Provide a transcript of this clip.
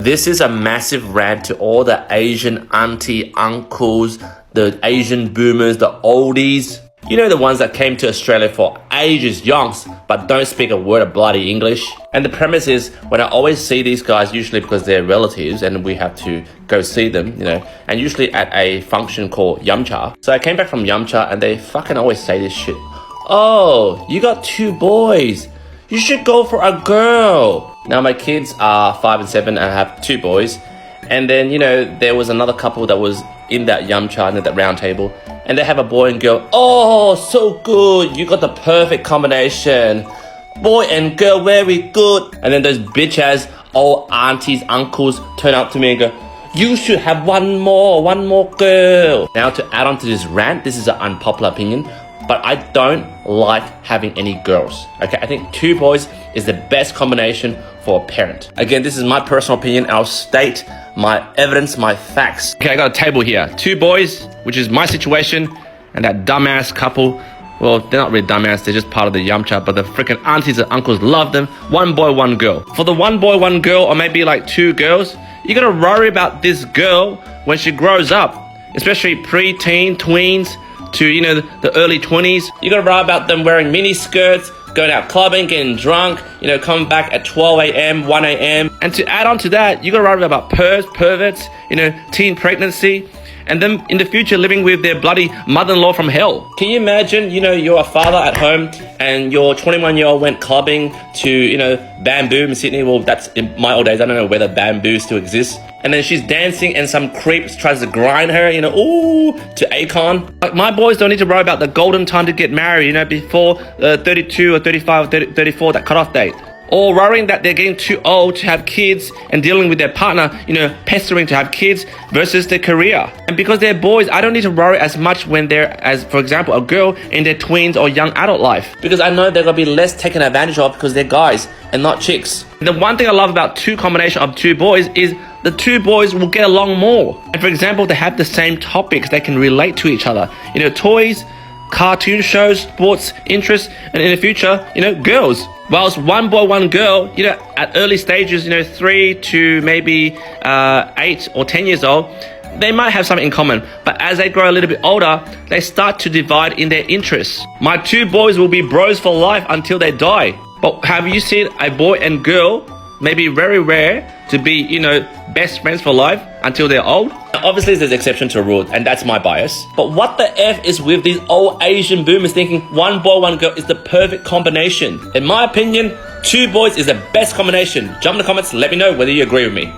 This is a massive rant to all the Asian auntie, uncles, the Asian boomers, the oldies. You know, the ones that came to Australia for ages, yonks, but don't speak a word of bloody English. And the premise is, when I always see these guys, usually because they're relatives and we have to go see them, you know, and usually at a function called Yumcha. So I came back from Yumcha and they fucking always say this shit. Oh, you got 2 boys. You should go for a girl. Now my kids are 5 and 7 and I have 2 boys. And then, you know, there was another couple that was in that Yumcha and at that round table. And they have a boy and girl. Oh, so good. You got the perfect combination. Boy and girl, very good. And then those bitch ass old aunties, uncles turn up to me and go, you should have one more girl. Now to add on to this rant, this is an unpopular opinion, but I don't like having any girls. Okay, I think 2 boys is the best combination for a parent. Again, this is my personal opinion. I'll state my evidence, my facts. Okay, I got a table here. 2 boys, which is my situation, and that dumbass couple. Well, they're not really dumbass, they're just part of the Yumcha, but the freaking aunties and uncles love them. 1 boy, 1 girl. For the 1 boy, 1 girl, or maybe like 2 girls, you gotta worry about this girl when she grows up, especially pre-teen, tweens, to, you know, the early 20s. You gotta worry about them wearing mini skirts, going out clubbing, getting drunk, you know, coming back at 12 a.m., 1 a.m. And to add on to that, you gotta worry about perverts, you know, teen pregnancy, and then in the future living with their bloody mother-in-law from hell. Can you imagine, you know, you're a father at home and your 21-year-old went clubbing to, you know, Bamboo in Sydney. Well, that's in my old days. I don't know whether Bamboo still exists. And then she's dancing and some creep tries to grind her, you know, ooh, to Akon. Like, my boys don't need to worry about the golden time to get married, you know, before 32 or 35 or 34, that cutoff date. Or worrying that they're getting too old to have kids and dealing with their partner, you know, pestering to have kids versus their career. And because they're boys, I don't need to worry as much when they're, as for example, a girl in their tweens or young adult life. Because I know they're going to be less taken advantage of because they're guys and not chicks. And the one thing I love about 2 combination of 2 boys is the 2 boys will get along more. And for example, they have the same topics, they can relate to each other. You know, toys, cartoon shows, sports interests, and in the future, you know, girls. Whilst 1 boy, 1 girl, you know, at early stages, you know, 3 to maybe 8 or 10 years old, they might have something in common. But as they grow a little bit older, they start to divide in their interests. My 2 boys will be bros for life until they die. But have you seen a boy and girl, maybe very rare, to be, you know, best friends for life until they're old? Obviously, there's exception to a rule, and that's my bias. But what the F is with these old Asian boomers thinking 1 boy, 1 girl is the perfect combination? In my opinion, 2 boys is the best combination. Jump in the comments, let me know whether you agree with me.